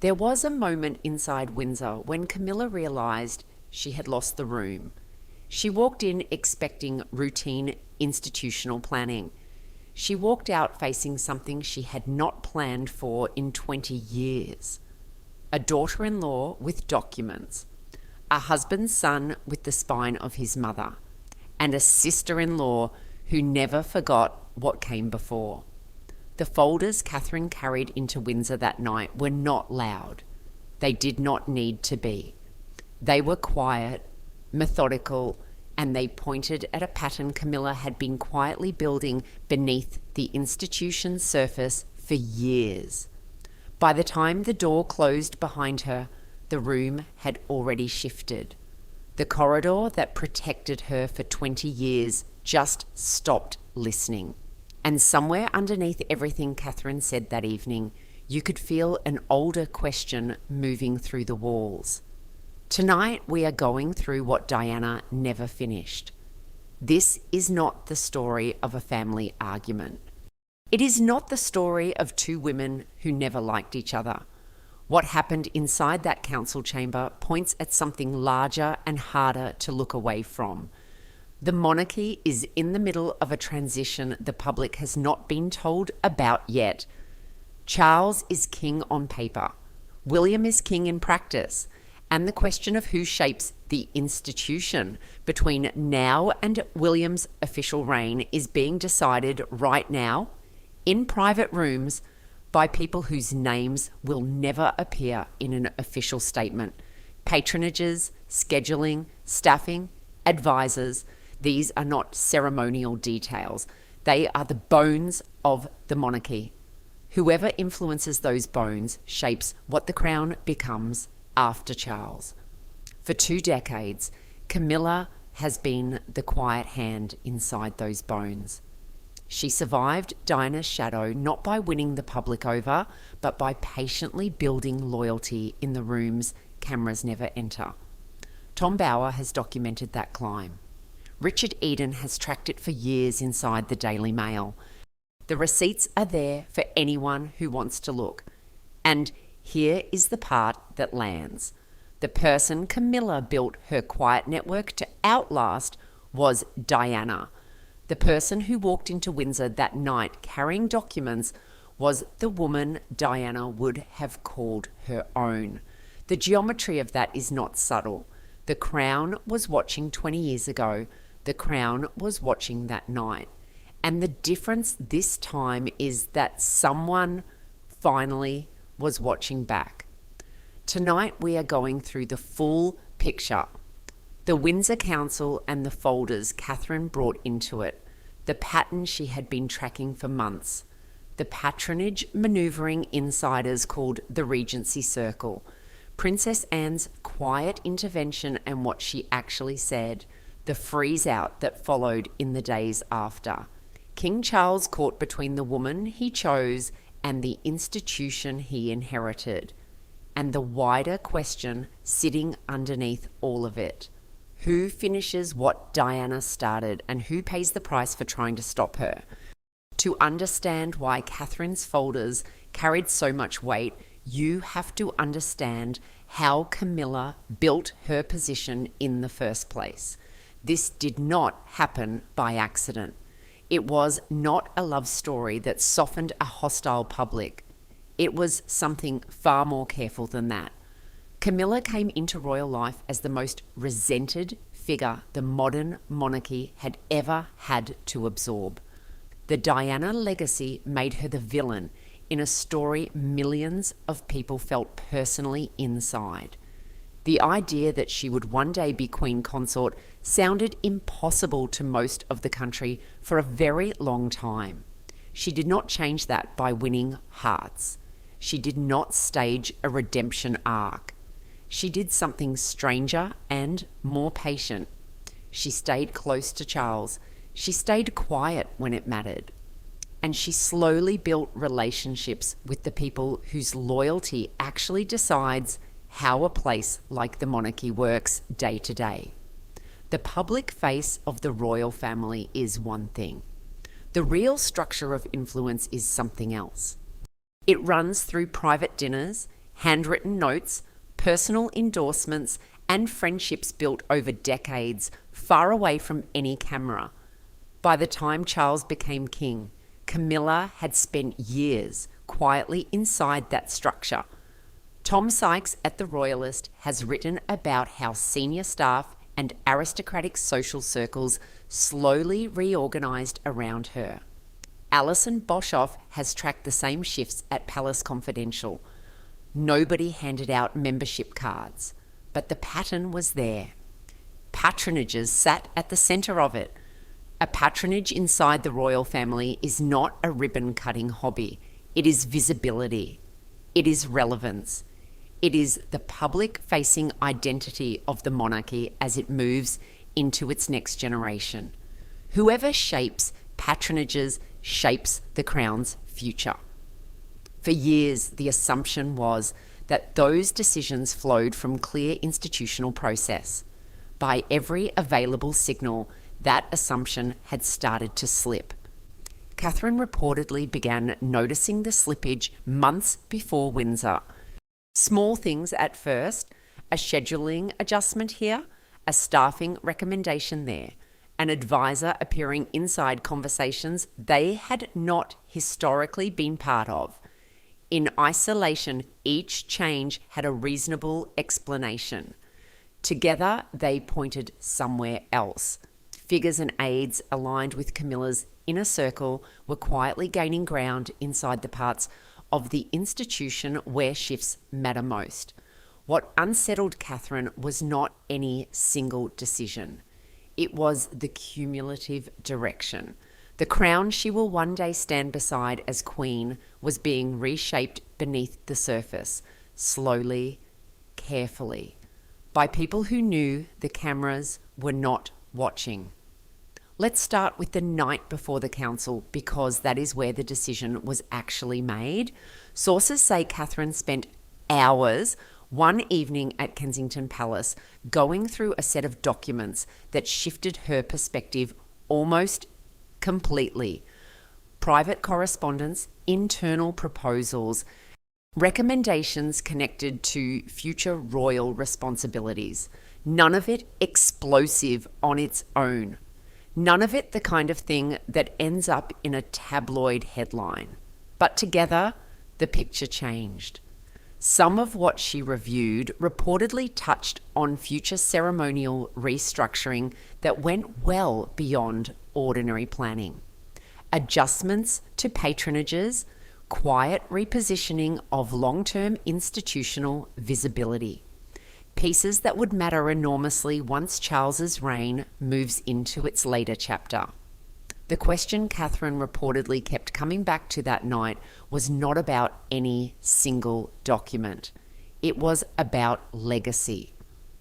There was a moment inside Windsor when Camilla realised she had lost the room. She walked in expecting routine institutional planning. She walked out facing something she had not planned for in 20 years. A daughter-in-law with documents, a husband's son with the spine of his mother, and a sister-in-law who never forgot what came before. The folders Catherine carried into Windsor that night were not loud. They did not need to be. They were quiet, methodical, and they pointed at a pattern Camilla had been quietly building beneath the institution's surface for years. By the time the door closed behind her, the room had already shifted. The corridor that protected her for 20 years just stopped listening. And somewhere underneath everything Catherine said that evening, you could feel an older question moving through the walls. Tonight we are going through what Diana never finished. This is not the story of a family argument. It is not the story of two women who never liked each other. What happened inside that council chamber points at something larger and harder to look away from. The monarchy is in the middle of a transition the public has not been told about yet. Charles is king on paper. William is king in practice. And the question of who shapes the institution between now and William's official reign is being decided right now in private rooms by people whose names will never appear in an official statement. Patronages, scheduling, staffing, advisors. These are not ceremonial details. They are the bones of the monarchy. Whoever influences those bones shapes what the crown becomes after Charles. For 2 decades, Camilla has been the quiet hand inside those bones. She survived Diana's shadow not by winning the public over, but by patiently building loyalty in the rooms cameras never enter. Tom Bower has documented that climb. Richard Eden has tracked it for years inside the Daily Mail. The receipts are there for anyone who wants to look. And here is the part that lands. The person Camilla built her quiet network to outlast was Diana. The person who walked into Windsor that night carrying documents was the woman Diana would have called her own. The geometry of that is not subtle. The Crown was watching 20 years ago. The Crown was watching that night. And the difference this time is that someone finally was watching back. Tonight we are going through the full picture. The Windsor Council and the folders Catherine brought into it, the pattern she had been tracking for months, the patronage manoeuvring insiders called the Regency Circle, Princess Anne's quiet intervention and what she actually said, the freeze-out that followed in the days after, King Charles caught between the woman he chose and the institution he inherited, and the wider question sitting underneath all of it. Who finishes what Diana started and who pays the price for trying to stop her? To understand why Catherine's folders carried so much weight, you have to understand how Camilla built her position in the first place. This did not happen by accident. It was not a love story that softened a hostile public. It was something far more careful than that. Camilla came into royal life as the most resented figure the modern monarchy had ever had to absorb. The Diana legacy made her the villain in a story millions of people felt personally inside. The idea that she would one day be Queen Consort sounded impossible to most of the country for a very long time. She did not change that by winning hearts. She did not stage a redemption arc. She did something stranger and more patient. She stayed close to Charles. She stayed quiet when it mattered. And she slowly built relationships with the people whose loyalty actually decides how a place like the monarchy works day to day. The public face of the royal family is one thing. The real structure of influence is something else. It runs through private dinners, handwritten notes, personal endorsements, and friendships built over decades, far away from any camera. By the time Charles became king, Camilla had spent years quietly inside that structure. Tom Sykes at The Royalist has written about how senior staff and aristocratic social circles slowly reorganised around her. Alison Boshoff has tracked the same shifts at Palace Confidential. Nobody handed out membership cards, but the pattern was there. Patronages sat at the centre of it. A patronage inside the royal family is not a ribbon-cutting hobby. It is visibility. It is relevance. It is the public-facing identity of the monarchy as it moves into its next generation. Whoever shapes patronages shapes the crown's future. For years, the assumption was that those decisions flowed from clear institutional process. By every available signal, that assumption had started to slip. Catherine reportedly began noticing the slippage months before Windsor. Small things at first, a scheduling adjustment here, a staffing recommendation there, an advisor appearing inside conversations they had not historically been part of. In isolation, each change had a reasonable explanation. Together, they pointed somewhere else. Figures and aides aligned with Camilla's inner circle were quietly gaining ground inside the parts of the institution where shifts matter most. What unsettled Catherine was not any single decision. It was the cumulative direction. The crown she will one day stand beside as queen was being reshaped beneath the surface, slowly, carefully, by people who knew the cameras were not watching. Let's start with the night before the council, because that is where the decision was actually made. Sources say Catherine spent hours one evening at Kensington Palace going through a set of documents that shifted her perspective almost completely. Private correspondence, internal proposals, recommendations connected to future royal responsibilities. None of it explosive on its own. None of it the kind of thing that ends up in a tabloid headline. But together, the picture changed. Some of what she reviewed reportedly touched on future ceremonial restructuring that went well beyond ordinary planning. Adjustments to patronages, quiet repositioning of long-term institutional visibility. Pieces that would matter enormously once Charles's reign moves into its later chapter. The question Catherine reportedly kept coming back to that night was not about any single document. It was about legacy.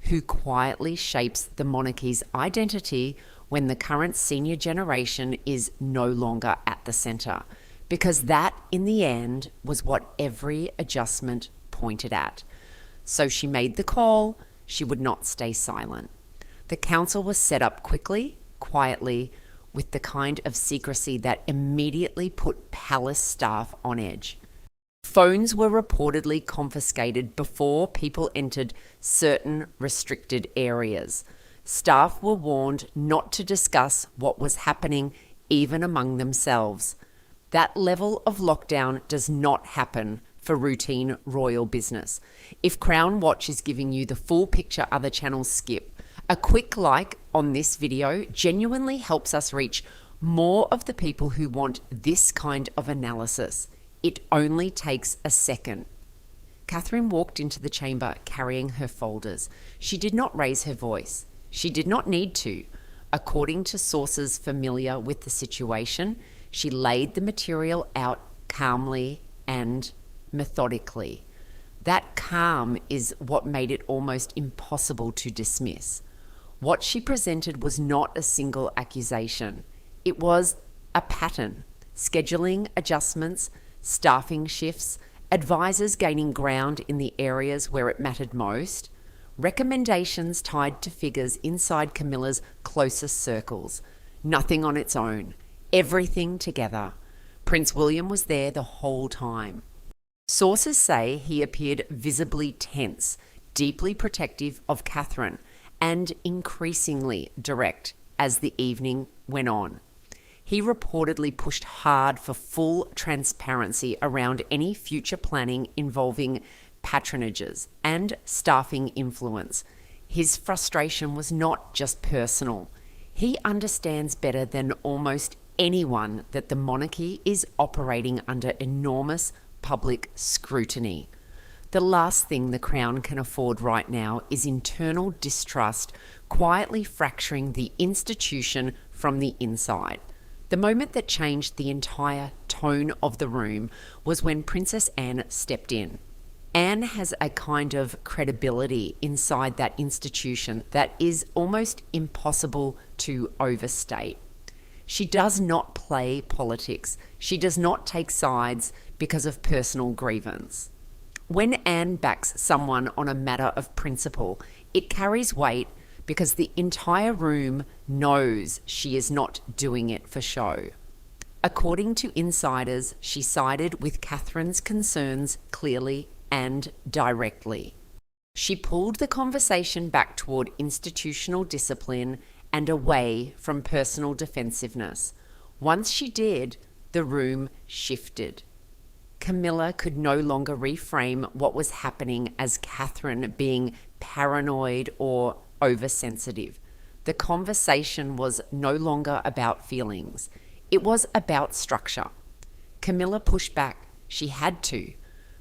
Who quietly shapes the monarchy's identity when the current senior generation is no longer at the centre? Because that, in the end, was what every adjustment pointed at. So she made the call. She would not stay silent. The council was set up quickly, quietly, with the kind of secrecy that immediately put palace staff on edge. Phones were reportedly confiscated before people entered certain restricted areas. Staff were warned not to discuss what was happening even among themselves. That level of lockdown does not happen for routine royal business. If Crown Watch is giving you the full picture other channels skip, a quick like on this video genuinely helps us reach more of the people who want this kind of analysis. It only takes a second. Catherine walked into the chamber carrying her folders. She did not raise her voice. She did not need to. According to sources familiar with the situation, she laid the material out calmly and methodically. That calm is what made it almost impossible to dismiss. What she presented was not a single accusation. It was a pattern. Scheduling adjustments, staffing shifts, advisors gaining ground in the areas where it mattered most, recommendations tied to figures inside Camilla's closest circles. Nothing on its own. Everything together. Prince William was there the whole time. Sources say he appeared visibly tense, deeply protective of Catherine, and increasingly direct as the evening went on. He reportedly pushed hard for full transparency around any future planning involving patronages and staffing influence. His frustration was not just personal. He understands better than almost anyone that the monarchy is operating under enormous public scrutiny. The last thing the Crown can afford right now is internal distrust quietly fracturing the institution from the inside. The moment that changed the entire tone of the room was when Princess Anne stepped in. Anne has a kind of credibility inside that institution that is almost impossible to overstate. She does not play politics. She does not take sides because of personal grievance. When Anne backs someone on a matter of principle, it carries weight because the entire room knows she is not doing it for show. According to insiders, she sided with Catherine's concerns clearly and directly. She pulled the conversation back toward institutional discipline and away from personal defensiveness. Once she did, the room shifted. Camilla could no longer reframe what was happening as Catherine being paranoid or oversensitive. The conversation was no longer about feelings. It was about structure. Camilla pushed back. She had to.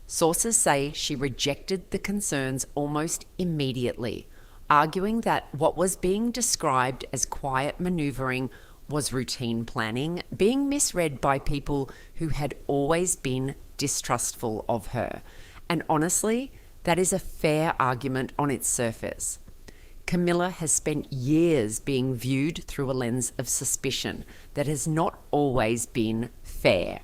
Sources say she rejected the concerns almost immediately, arguing that what was being described as quiet manoeuvring was routine planning, being misread by people who had always been distrustful of her. And honestly, that is a fair argument on its surface. Camilla has spent years being viewed through a lens of suspicion that has not always been fair.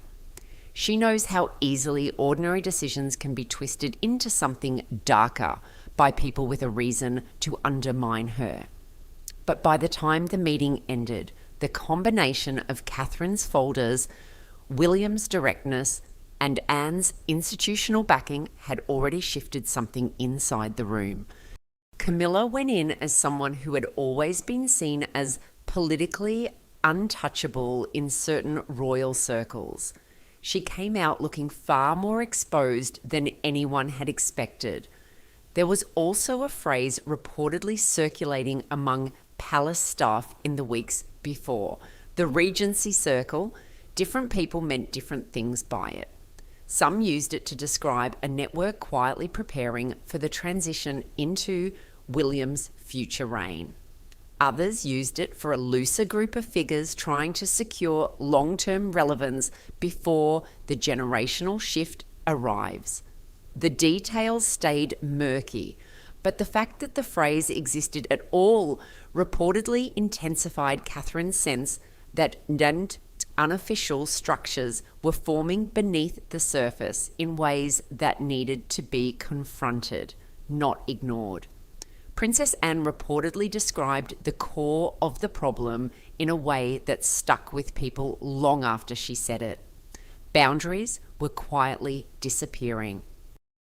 She knows how easily ordinary decisions can be twisted into something darker by people with a reason to undermine her. But by the time the meeting ended, the combination of Catherine's folders, William's directness, and Anne's institutional backing had already shifted something inside the room. Camilla went in as someone who had always been seen as politically untouchable in certain royal circles. She came out looking far more exposed than anyone had expected. There was also a phrase reportedly circulating among palace staff in the weeks before. The Regency Circle, different people meant different things by it. Some used it to describe a network quietly preparing for the transition into William's future reign. Others used it for a looser group of figures trying to secure long-term relevance before the generational shift arrives. The details stayed murky, but the fact that the phrase existed at all reportedly intensified Catherine's sense that unofficial structures were forming beneath the surface in ways that needed to be confronted, not ignored. Princess Anne reportedly described the core of the problem in a way that stuck with people long after she said it. Boundaries were quietly disappearing.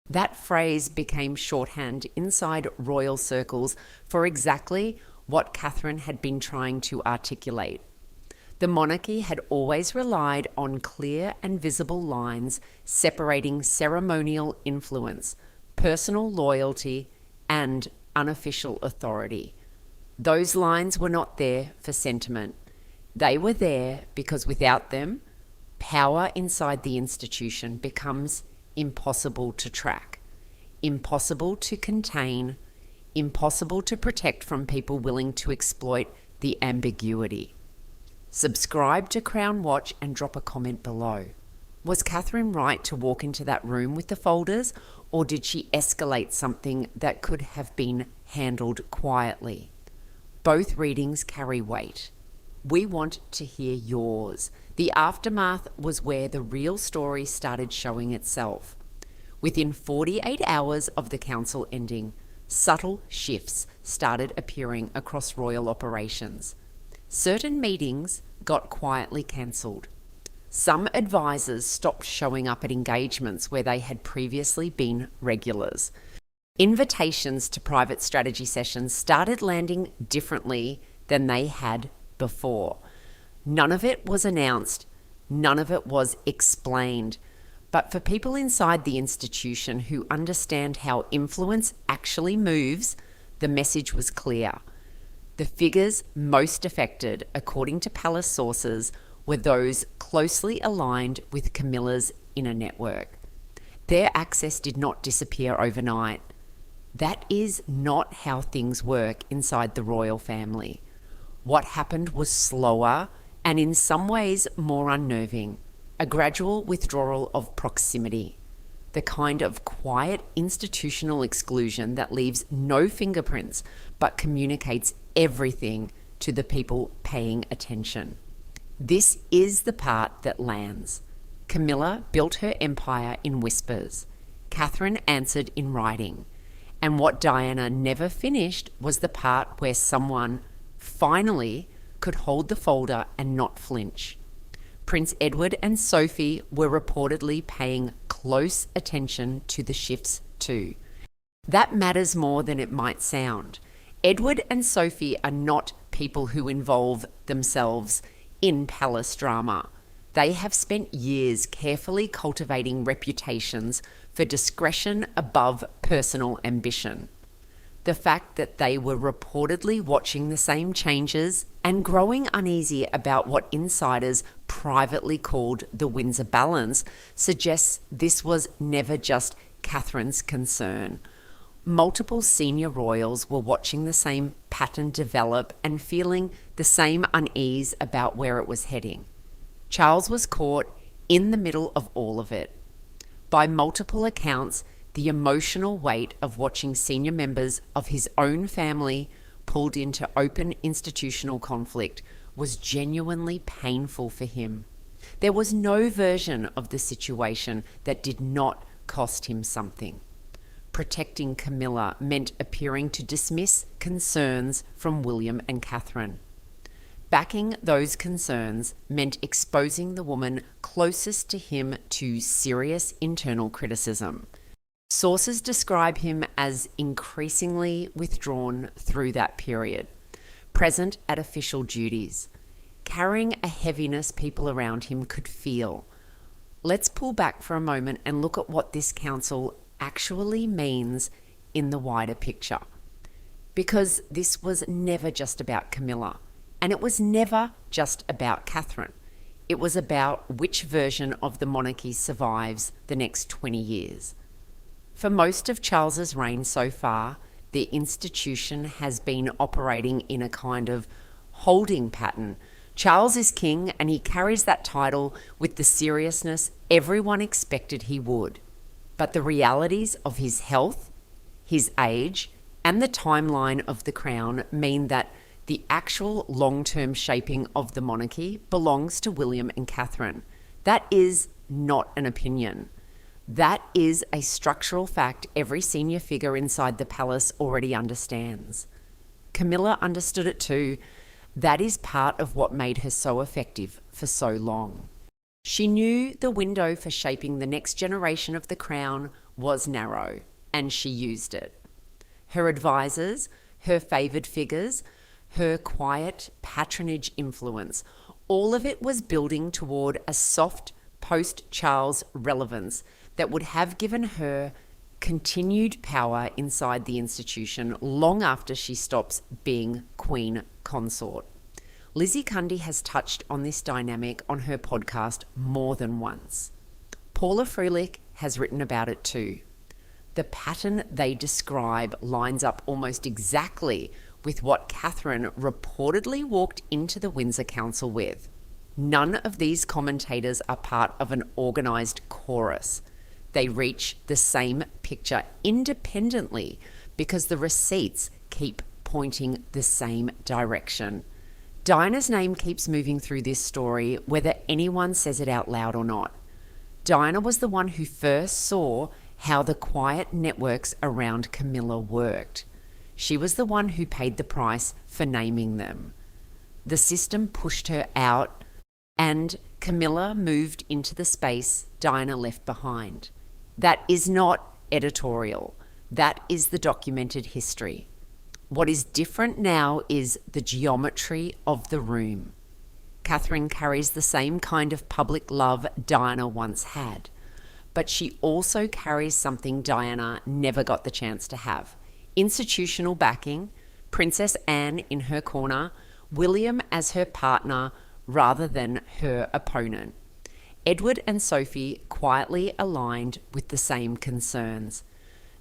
That phrase became shorthand inside royal circles for exactly what Catherine had been trying to articulate. The monarchy had always relied on clear and visible lines separating ceremonial influence, personal loyalty, and unofficial authority. Those lines were not there for sentiment. They were there because without them, power inside the institution becomes impossible to track, impossible to contain, impossible to protect from people willing to exploit the ambiguity. Subscribe to Crown Watch and drop a comment below. Was Catherine right to walk into that room with the folders, or did she escalate something that could have been handled quietly? Both readings carry weight. We want to hear yours. The aftermath was where the real story started showing itself. Within 48 hours of the council ending, subtle shifts started appearing across royal operations. Certain meetings got quietly cancelled. Some advisors stopped showing up at engagements where they had previously been regulars. Invitations to private strategy sessions started landing differently than they had before. None of it was announced, none of it was explained. But for people inside the institution who understand how influence actually moves, the message was clear. The figures most affected, according to palace sources, were those closely aligned with Camilla's inner network. Their access did not disappear overnight. That is not how things work inside the royal family. What happened was slower and in some ways more unnerving, a gradual withdrawal of proximity, the kind of quiet institutional exclusion that leaves no fingerprints but communicates everything to the people paying attention. This is the part that lands. Camilla built her empire in whispers. Catherine answered in writing. And what Diana never finished was the part where someone finally could hold the folder and not flinch. Prince Edward and Sophie were reportedly paying close attention to the shifts too. That matters more than it might sound. Edward and Sophie are not people who involve themselves in palace drama. They have spent years carefully cultivating reputations for discretion above personal ambition. The fact that they were reportedly watching the same changes and growing uneasy about what insiders privately called the Windsor balance suggests this was never just Catherine's concern. Multiple senior royals were watching the same pattern develop and feeling the same unease about where it was heading. Charles was caught in the middle of all of it. By multiple accounts, the emotional weight of watching senior members of his own family pulled into open institutional conflict was genuinely painful for him. There was no version of the situation that did not cost him something. Protecting Camilla meant appearing to dismiss concerns from William and Catherine. Backing those concerns meant exposing the woman closest to him to serious internal criticism. Sources describe him as increasingly withdrawn through that period, present at official duties, carrying a heaviness people around him could feel. Let's pull back for a moment and look at what this council actually means in the wider picture. Because this was never just about Camilla. And it was never just about Catherine. It was about which version of the monarchy survives the next 20 years. For most of Charles's reign so far, the institution has been operating in a kind of holding pattern. Charles is king and he carries that title with the seriousness everyone expected he would. But the realities of his health, his age, and the timeline of the crown mean that the actual long-term shaping of the monarchy belongs to William and Catherine. That is not an opinion. That is a structural fact every senior figure inside the palace already understands. Camilla understood it too. That is part of what made her so effective for so long. She knew the window for shaping the next generation of the crown was narrow, and she used it. Her advisors, her favoured figures, her quiet patronage influence, all of it was building toward a soft post-Charles relevance that would have given her continued power inside the institution long after she stops being Queen Consort. Lizzie Cundy has touched on this dynamic on her podcast more than once. Paula Frulich has written about it too. The pattern they describe lines up almost exactly with what Catherine reportedly walked into the Windsor Council with. None of these commentators are part of an organised chorus. They reach the same picture independently because the receipts keep pointing the same direction. Diana's name keeps moving through this story, whether anyone says it out loud or not. Diana was the one who first saw how the quiet networks around Camilla worked. She was the one who paid the price for naming them. The system pushed her out and Camilla moved into the space Diana left behind. That is not editorial. That is the documented history. What is different now is the geometry of the room. Catherine carries the same kind of public love Diana once had, but she also carries something Diana never got the chance to have: institutional backing, Princess Anne in her corner, William as her partner rather than her opponent. Edward and Sophie quietly aligned with the same concerns.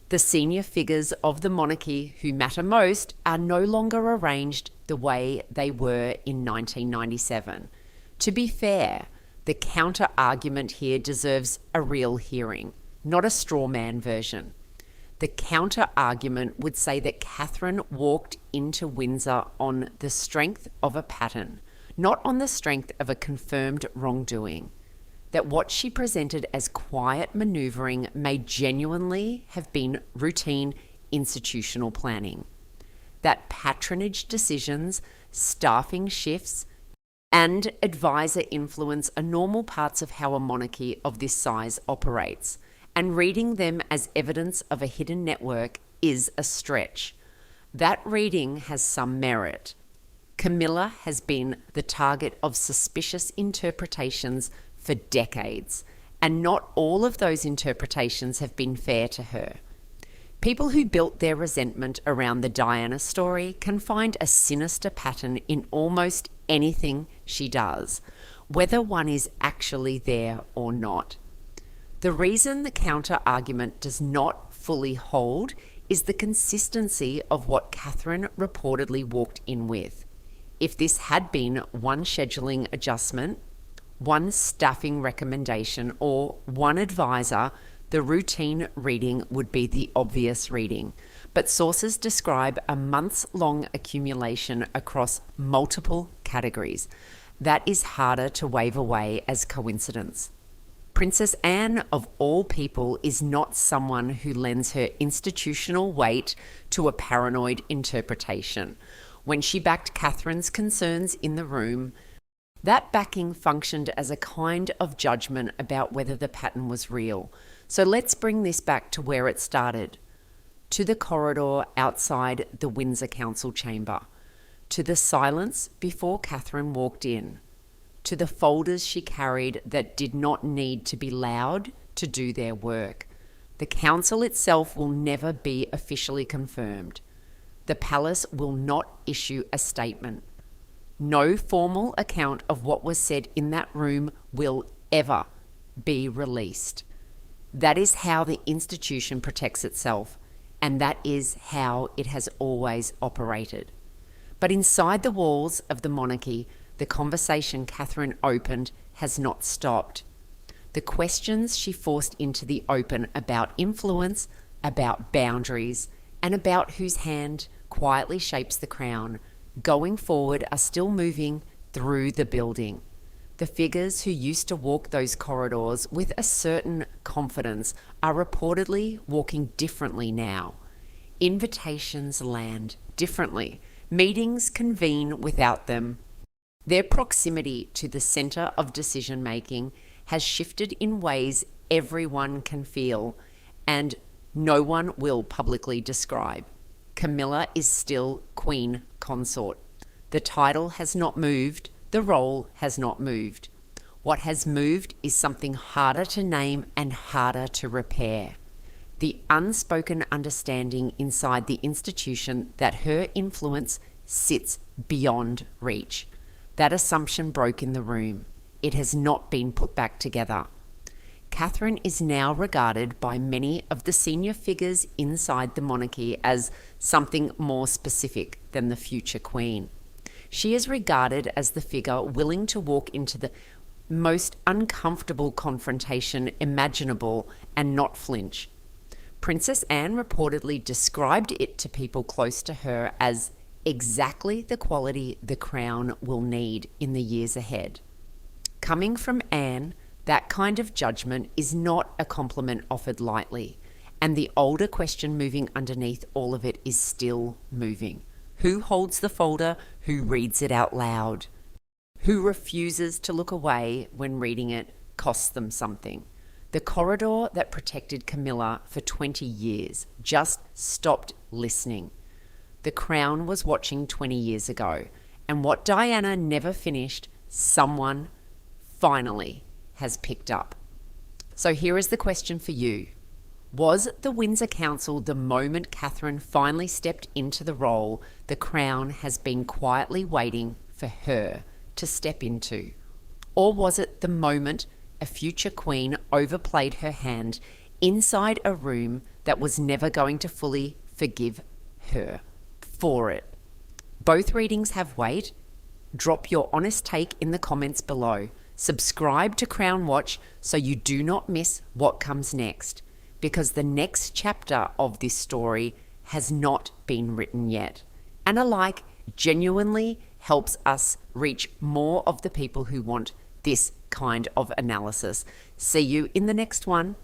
The senior figures of the monarchy who matter most are no longer arranged the way they were in 1997. To be fair, the counter-argument here deserves a real hearing, not a straw man version. The counter-argument would say that Catherine walked into Windsor on the strength of a pattern, not on the strength of a confirmed wrongdoing. That what she presented as quiet manoeuvring may genuinely have been routine institutional planning. That patronage decisions, staffing shifts, and advisor influence are normal parts of how a monarchy of this size operates, and reading them as evidence of a hidden network is a stretch. That reading has some merit. Camilla has been the target of suspicious interpretations for decades, and not all of those interpretations have been fair to her. People who built their resentment around the Diana story can find a sinister pattern in almost anything she does, whether one is actually there or not. The reason the counter-argument does not fully hold is the consistency of what Catherine reportedly walked in with. If this had been one scheduling adjustment, one staffing recommendation, or one advisor, the routine reading would be the obvious reading. But sources describe a months-long accumulation across multiple categories. That is harder to wave away as coincidence. Princess Anne, of all people, is not someone who lends her institutional weight to a paranoid interpretation. When she backed Catherine's concerns in the room, that backing functioned as a kind of judgment about whether the pattern was real. So let's bring this back to where it started. To the corridor outside the Windsor Council chamber. To the silence before Catherine walked in. To the folders she carried that did not need to be loud to do their work. The council itself will never be officially confirmed. The palace will not issue a statement. No formal account of what was said in that room will ever be released. That is how the institution protects itself, and that is how it has always operated. But inside the walls of the monarchy, the conversation Catherine opened has not stopped. The questions she forced into the open about influence, about boundaries, and about whose hand quietly shapes the crown going forward are still moving through the building. The figures who used to walk those corridors with a certain confidence are reportedly walking differently now. Invitations land differently. Meetings convene without them. Their proximity to the centre of decision-making has shifted in ways everyone can feel and no one will publicly describe. Camilla is still Queen Consort. The title has not moved, the role has not moved. What has moved is something harder to name and harder to repair. The unspoken understanding inside the institution that her influence sits beyond reach. That assumption broke in the room. It has not been put back together. Catherine is now regarded by many of the senior figures inside the monarchy as something more specific than the future queen. She is regarded as the figure willing to walk into the most uncomfortable confrontation imaginable and not flinch. Princess Anne reportedly described it to people close to her as exactly the quality the crown will need in the years ahead. Coming from Anne, that kind of judgment is not a compliment offered lightly, and the older question moving underneath all of it is still moving. Who holds the folder? Who reads it out loud? Who refuses to look away when reading it costs them something. The corridor that protected Camilla for 20 years just stopped listening. The Crown was watching 20 years ago, and what Diana never finished, someone finally has picked up. So here is the question for you. Was the Windsor Council the moment Catherine finally stepped into the role the Crown has been quietly waiting for her to step into? Or was it the moment a future queen overplayed her hand inside a room that was never going to fully forgive her for it? Both readings have weight. Drop your honest take in the comments below. Subscribe to Crown Watch so you do not miss what comes next, because the next chapter of this story has not been written yet. And a like genuinely helps us reach more of the people who want this kind of analysis. See you in the next one.